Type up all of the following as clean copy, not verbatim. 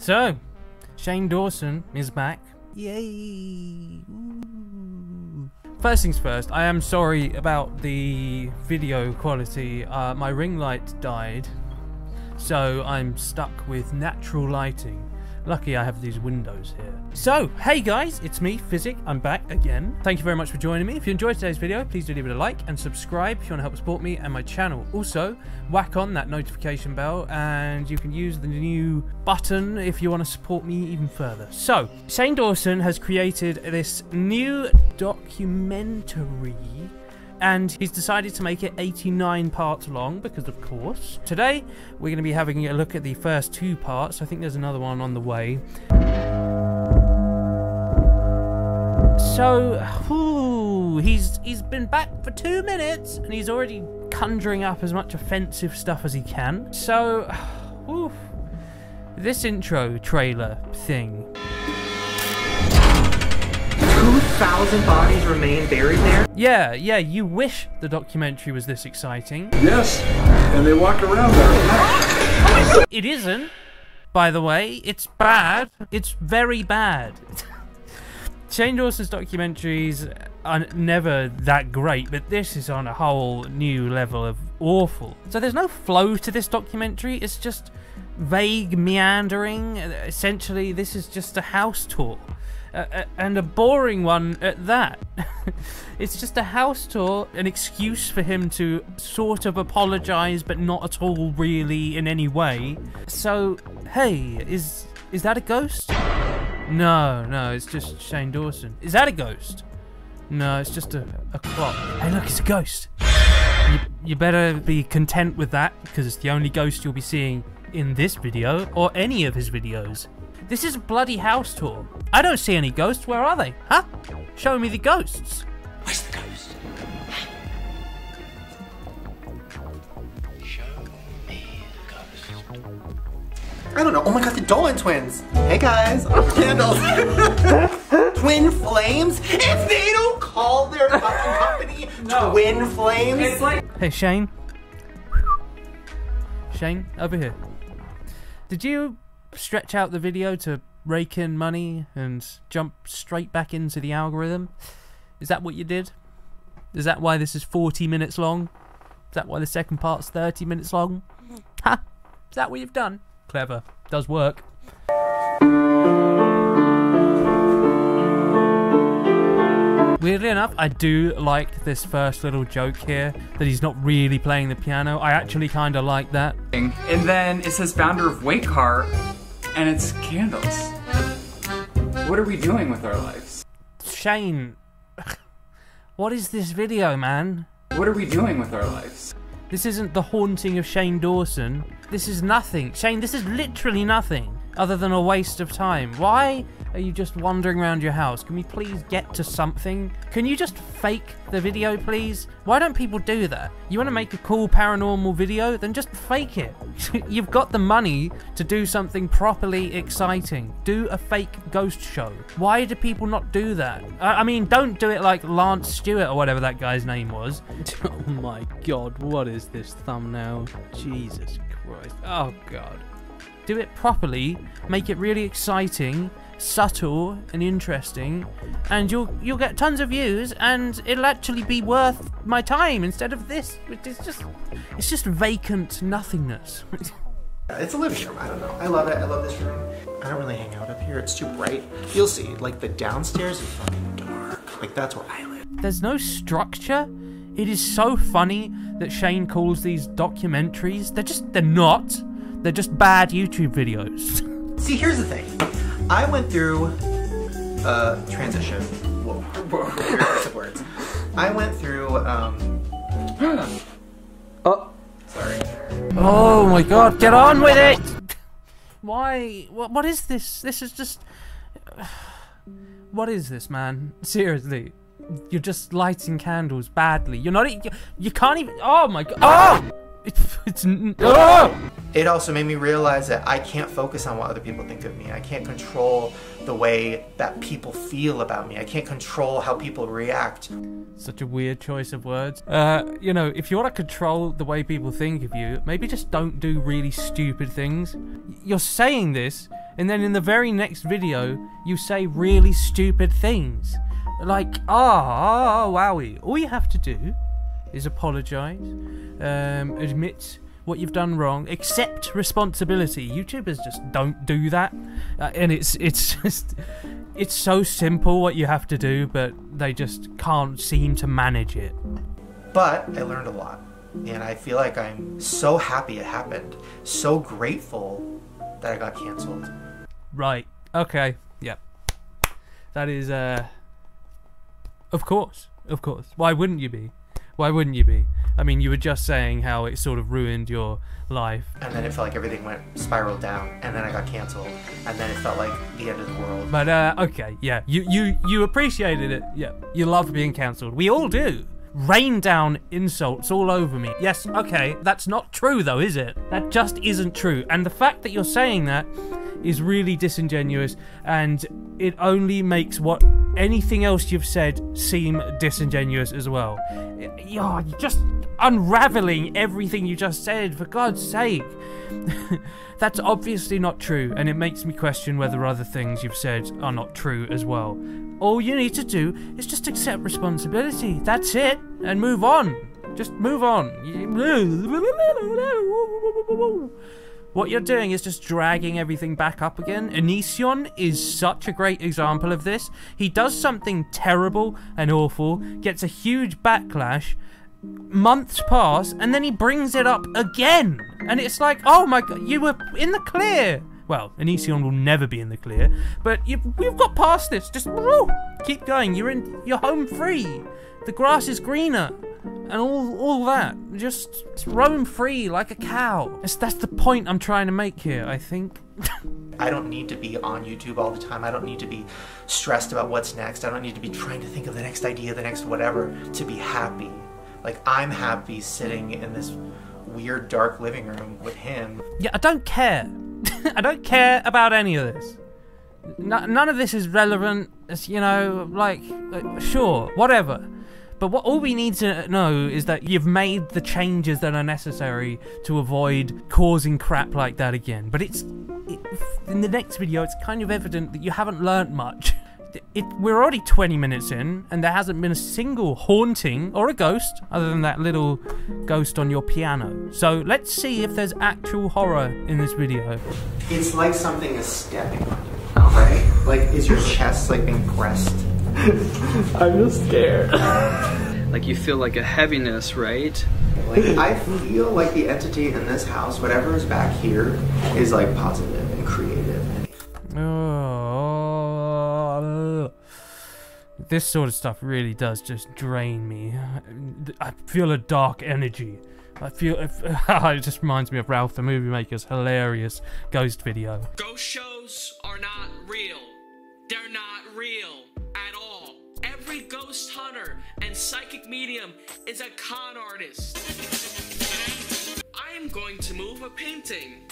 So, Shane Dawson is back. Yay! Ooh. First things first, I am sorry about the video quality. My ring light died, so I'm stuck with natural lighting. Lucky I have these windows here. So, hey guys, it's me, Phyzik. I'm back again. Thank you very much for joining me. If you enjoyed today's video, please do leave it a like and subscribe if you want to help support me and my channel. Also, whack on that notification bell and you can use the new button if you want to support me even further. So, Shane Dawson has created this new documentary and he's decided to make it 89 parts long because of course. Today we're going to be having a look at the first 2 parts. I think there's another one on the way. So he's been back for 2 minutes and he's already conjuring up as much offensive stuff as he can. So this intro trailer thing. 2,000 bodies remain buried there? Yeah, you wish the documentary was this exciting. Yes, and they walk around there. It isn't, by the way. It's bad. It's very bad. Shane Dawson's documentaries are never that great, but this is on a whole new level of awful. So there's no flow to this documentary. It's just vague meandering. Essentially, this is just a house tour. And a boring one at that. It's just a house tour, an excuse for him to sort of apologise, but not at all really in any way. So, hey, is that a ghost? No, it's just Shane Dawson. Is that a ghost? No, it's just a clock. Hey, look, it's a ghost. You better be content with that, because it's the only ghost you'll be seeing in this video, or any of his videos. This is a bloody house tour. I don't see any ghosts. Where are they? Huh? Show me the ghosts. Where's the ghost? Show me the ghost. I don't know. Oh my god, the Dolan twins. Hey guys, I'm Candles. Twin Flames? If they don't call their fucking company Twin Flames. It's like... Hey, Shane. Shane, over here. Did you stretch out the video to rake in money and jump straight back into the algorithm? Is that what you did? Is that why this is 40 minutes long? Is that why the second part's 30 minutes long? Ha! Is that what you've done? Clever. Does work. Weirdly enough, I do like this first little joke here, that he's not really playing the piano. I actually kind of like that. And then it says founder of Wake Car, and it's Candles. What are we doing with our lives? Shane, what is this video, man? What are we doing with our lives? This isn't the haunting of Shane Dawson. This is nothing. Shane, this is literally nothing other than a waste of time. Why are you just wandering around your house? Can we please get to something? Can you just fake the video, please? Why don't people do that? You want to make a cool paranormal video? Then just fake it. You've got the money to do something properly exciting. Do a fake ghost show. Why do people not do that? I mean, don't do it like Lance Stewart or whatever that guy's name was. Oh my god, what is this thumbnail? Jesus Christ. Oh god. Do it properly, make it really exciting, subtle and interesting, and you'll get tons of views, and it'll actually be worth my time instead of this. It's just vacant nothingness. It's a living room. I don't know. I love it. I love this room. I don't really hang out up here. It's too bright. You'll see. Like the downstairs is fucking dark. Like that's where I live. There's no structure. It is so funny that Shane calls these documentaries. They're not. They're just bad YouTube videos. See, here's the thing. I went through transition. Whoa. Words. I went through Oh, sorry. Oh my god, get on with it! Why? What is this? This is just... What is this, man? Seriously. You're just lighting candles badly. You're not... You can't even... Oh my god. Oh! It also made me realize that I can't focus on what other people think of me. I can't control the way that people feel about me. I can't control how people react. Such a weird choice of words. You know, if you want to control the way people think of you, maybe just don't do really stupid things. You're saying this And then in the very next video, you say really stupid things. Like, wowie. All you have to do is apologise, admit what you've done wrong, accept responsibility. YouTubers just don't do that. And it's so simple what you have to do, but they just can't seem to manage it. But I learned a lot. And I feel like I'm so happy it happened. So grateful that I got canceled. Right. Okay. Yep. That is, of course. Of course. Why wouldn't you be? Why wouldn't you be? I mean, you were just saying how it sort of ruined your life. And then it felt like everything spiraled down. And then I got canceled. And then it felt like the end of the world. But, okay. Yeah. You appreciated it. Yeah. You love being cancelled. We all do. Rain down insults all over me. Yes, okay, that's not true though, is it? That just isn't true. And the fact that you're saying that is really disingenuous, and it only makes anything else you've said seem disingenuous as well. You're just unraveling everything you just said, for God's sake. That's obviously not true, and it makes me question whether other things you've said are not true as well. All you need to do is just accept responsibility. That's it. And move on. Just move on. What you're doing is just dragging everything back up again. Onision is such a great example of this. He does something terrible and awful, gets a huge backlash, months pass, and then he brings it up again. And it's like, oh my God, you were in the clear. Well, Onision will never be in the clear, but we've got past this. Just keep going. You're home free. The grass is greener, and all that. Just roam free like a cow. That's the point I'm trying to make here, I think. I don't need to be on YouTube all the time. I don't need to be stressed about what's next. I don't need to be trying to think of the next idea, the next whatever, to be happy. Like, I'm happy sitting in this weird dark living room with him. Yeah, I don't care. I don't care about any of this. None of this is relevant. It's, you know, like, sure, whatever. But all we need to know is that you've made the changes that are necessary to avoid causing crap like that again. But in the next video, it's kind of evident that you haven't learnt much. We're already 20 minutes in, and there hasn't been a single haunting or a ghost, other than that little ghost on your piano. So let's see if there's actual horror in this video. It's like something is stepping on you, right? Like, is your chest like being pressed? I'm just scared. Like you feel like a heaviness, right? Like, I feel like the entity in this house, whatever is back here, is like positive and creative. This sort of stuff really does just drain me. I feel a dark energy. It just reminds me of Ralph the Movie Maker's hilarious ghost video. Ghost shows are not real. They're not real at all. Every ghost hunter and psychic medium is a con artist. I'm going to move a painting.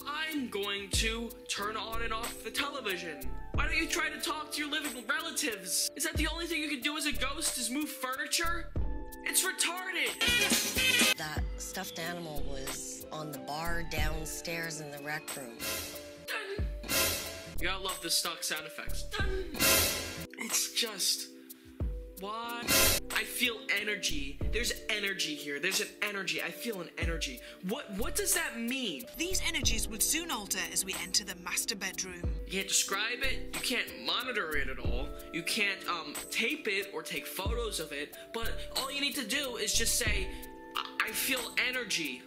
I'm going to turn on and off the television. Why don't you try to talk to your living relatives? Is that the only thing you can do as a ghost, is move furniture? It's retarded. That stuffed animal was on the bar downstairs in the rec room. Dun. You gotta love the stock sound effects. Dun. It's just... Why? I feel energy. There's energy here. There's an energy. I feel an energy. What does that mean? These energies would soon alter as we enter the master bedroom. You can't describe it. You can't monitor it at all. You can't tape it or take photos of it. But all you need to do is just say, I feel energy.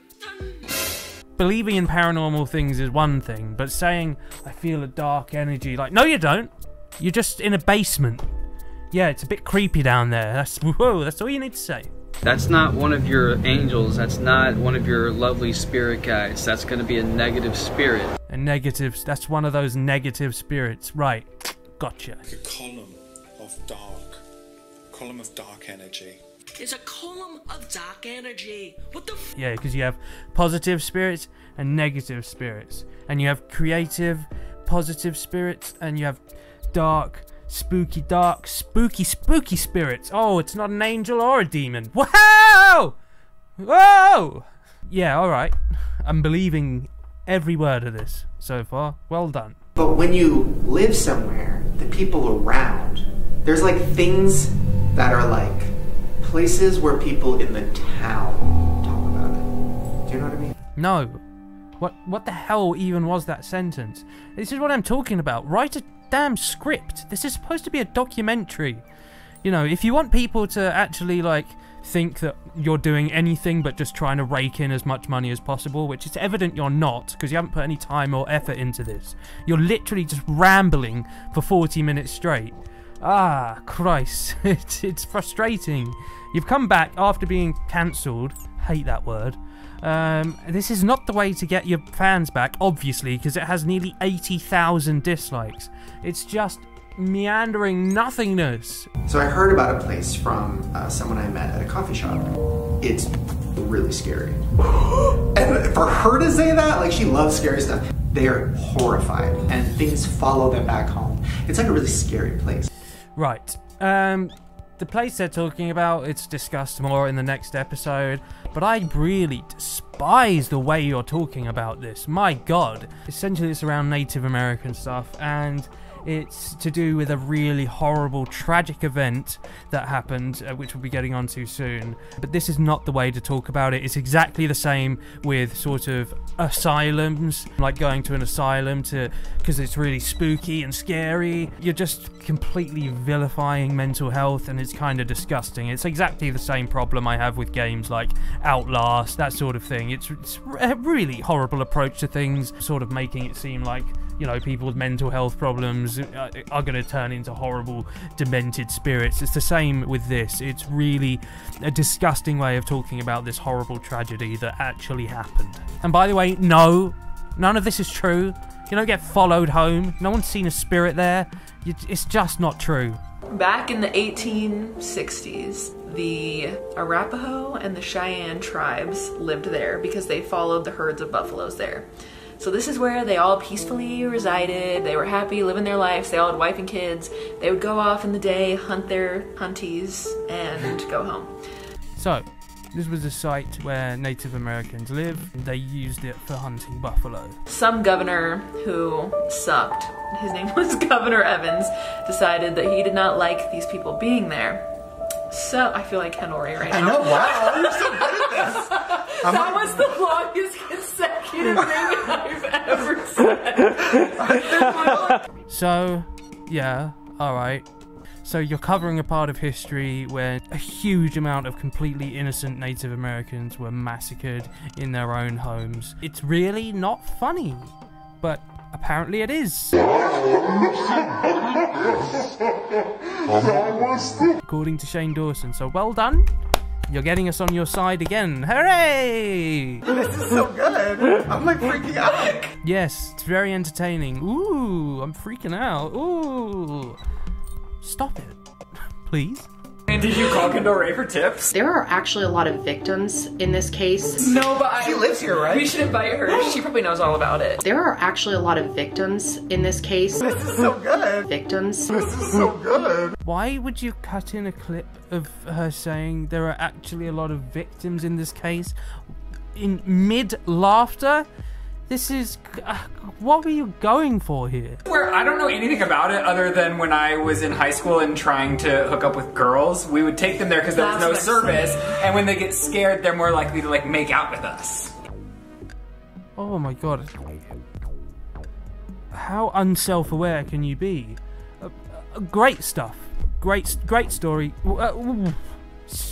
Believing in paranormal things is one thing, but saying, I feel a dark energy, like, no you don't. You're just in a basement. Yeah, it's a bit creepy down there. That's all you need to say. That's not one of your angels. That's not one of your lovely spirit guides. That's going to be a negative spirit. A negative, that's one of those negative spirits. Right, gotcha. Like a column of dark energy. It's a column of dark energy. What the f— Yeah, because you have positive spirits and negative spirits. And you have creative, positive spirits, and you have dark, spooky spirits. Oh, it's not an angel or a demon. Whoa! Whoa! Yeah, alright. I'm believing every word of this so far. Well done. But So when you live somewhere, the people around, there's like things that are like places where people in the town talk about it. Do you know what I mean? No. What the hell even was that sentence? This is what I'm talking about. Write a damn script. This is supposed to be a documentary. You know, if you want people to actually, like, think that you're doing anything but just trying to rake in as much money as possible, which it's evident you're not, because you haven't put any time or effort into this. You're literally just rambling for 40 minutes straight. Ah, Christ. It's frustrating. You've come back after being cancelled. Hate that word. This is not the way to get your fans back, obviously, because it has nearly 80,000 dislikes. It's just meandering nothingness. So I heard about a place from someone I met at a coffee shop. It's really scary. And for her to say that, like, she loves scary stuff, they're horrified and things follow them back home. It's like a really scary place. Right. The place they're talking about, it's discussed more in the next episode, but I really despise the way you're talking about this. My God. Essentially, it's around Native American stuff, and it's to do with a really horrible, tragic event that happened, which we'll be getting onto soon. But this is not the way to talk about it. It's exactly the same with sort of asylums, like going to an asylum because it's really spooky and scary. You're just completely vilifying mental health, and it's kind of disgusting. It's exactly the same problem I have with games like Outlast, that sort of thing. It's a really horrible approach to things, sort of making it seem like, you know, people with mental health problems are going to turn into horrible, demented spirits. It's the same with this. It's really a disgusting way of talking about this horrible tragedy that actually happened. And by the way, no, none of this is true. You don't get followed home. No one's seen a spirit there. It's just not true. Back in the 1860s, the Arapaho and the Cheyenne tribes lived there because they followed the herds of buffaloes there. So this is where they all peacefully resided. They were happy living their lives. They all had wife and kids. They would go off in the day, hunt their hunties, and go home. So, this was a site where Native Americans lived. They used it for hunting buffalo. Some governor who sucked, his name was Governor Evans, decided that he did not like these people being there. So, I feel like Kendall Ray right now. I know, wow, you're so good at this. That was the longest consecutive thing I've ever said. So, yeah, alright. So you're covering a part of history where a huge amount of completely innocent Native Americans were massacred in their own homes. It's really not funny, but apparently it is. According to Shane Dawson, so well done. You're getting us on your side again. Hooray! This is so good. I'm like freaking out. Yes, it's very entertaining. Ooh, I'm freaking out. Ooh. Stop it, please. And did you call Kendall Ray for tips? There are actually a lot of victims in this case. No, but she lives here, right? We should invite her. She probably knows all about it. There are actually a lot of victims in this case. This is so good. Victims. This is so good. Why would you cut in a clip of her saying there are actually a lot of victims in this case in mid-laughter? This is... what were you going for here? Where I don't know anything about it other than when I was in high school and trying to hook up with girls, we would take them there because there was no service, and when they get scared, they're more likely to like make out with us. Oh my God. How unself-aware can you be? Great stuff. Great story.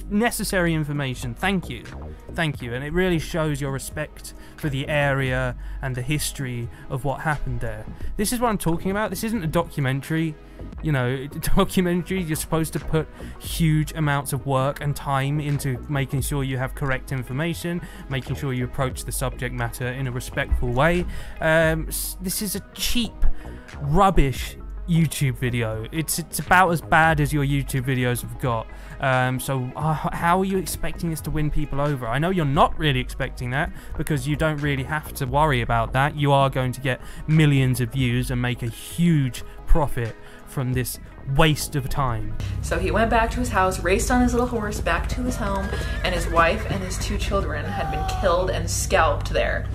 Necessary information. Thank you. Thank you. And it really shows your respect for the area and the history of what happened there. This is what I'm talking about. This isn't a documentary. You know, documentary, you're supposed to put huge amounts of work and time into making sure you have correct information, making sure you approach the subject matter in a respectful way. This is a cheap, rubbish YouTube video. It's about as bad as your YouTube videos have got. So how are you expecting this to win people over? I know you're not really expecting that because you don't really have to worry about that. You are going to get millions of views and make a huge profit from this waste of time. So he went back to his house, raced on his little horse back to his home, and his wife and his 2 children had been killed and scalped there.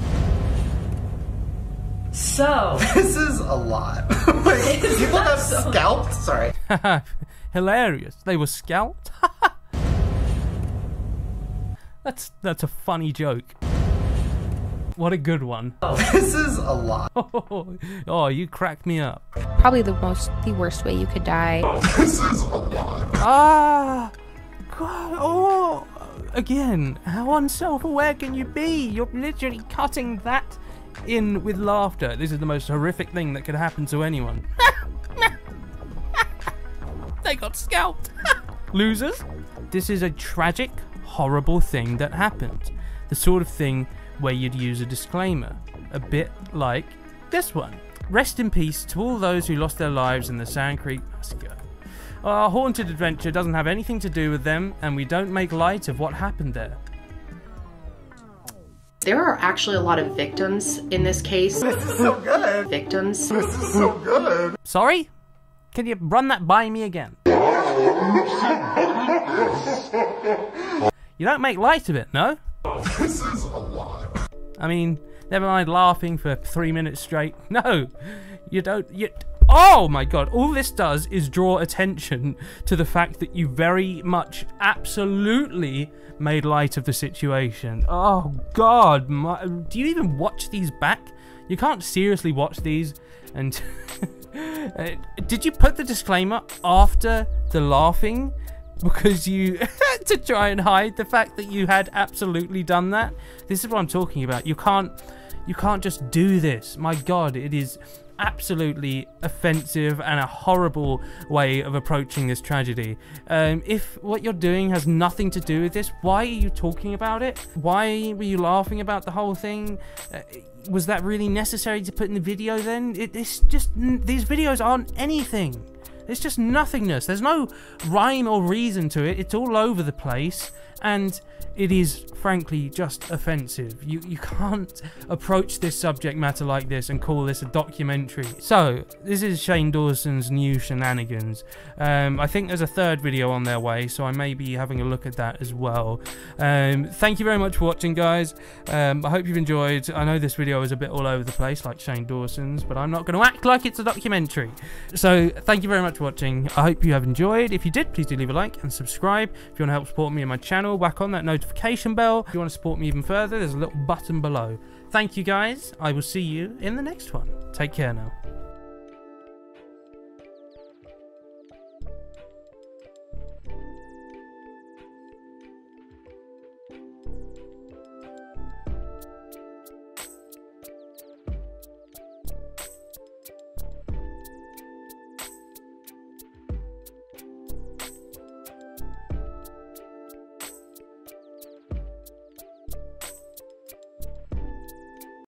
So this is a lot. Like, people have scalped. Sorry. Hilarious. They were scalped. That's a funny joke. What a good one. This is a lot. Oh, you cracked me up. Probably the worst way you could die. This is a lot. Ah, God, oh, again, how unself-aware can you be? You're literally cutting that in with laughter. This is the most horrific thing that could happen to anyone. They got scalped. Losers. This is a tragic, horrible thing that happened. The sort of thing where you'd use a disclaimer, a bit like this one. Rest in peace to all those who lost their lives in the Sand Creek Massacre. Our haunted adventure doesn't have anything to do with them, and we don't make light of what happened there. There are actually a lot of victims in this case. This is so good. Victims. This is so good. Sorry? Can you run that by me again? You don't make light of it, no? This is a lot. I mean, never mind laughing for 3 minutes straight. No, you don't. Oh my God! All this does is draw attention to the fact that you very much, absolutely made light of the situation. Oh God! Do you even watch these back? You can't seriously watch these. And did you put the disclaimer after the laughing? Because you to try and hide the fact that you had absolutely done that. This is what I'm talking about. You can't just do this. My God, it is absolutely offensive and a horrible way of approaching this tragedy. If what you're doing has nothing to do with this, why are you talking about it? Why were you laughing about the whole thing? Was that really necessary to put in the video then? It's just, these videos aren't anything. It's just nothingness. There's no rhyme or reason to it. It's all over the place, and it is frankly just offensive. You can't approach this subject matter like this and call this a documentary. So this is Shane Dawson's new shenanigans. I think there's a third video on their way, so I may be having a look at that as well. Thank you very much for watching, guys. I hope you've enjoyed. I know this video is a bit all over the place like Shane Dawson's, but I'm not going to act like it's a documentary. So thank you very much for watching. I hope you have enjoyed. If you did, please do leave a like and subscribe. If you want to help support me and my channel, whack on that notification bell. If you want to support me even further, there's a little button below. Thank you, guys. I will see you in the next one. Take care now.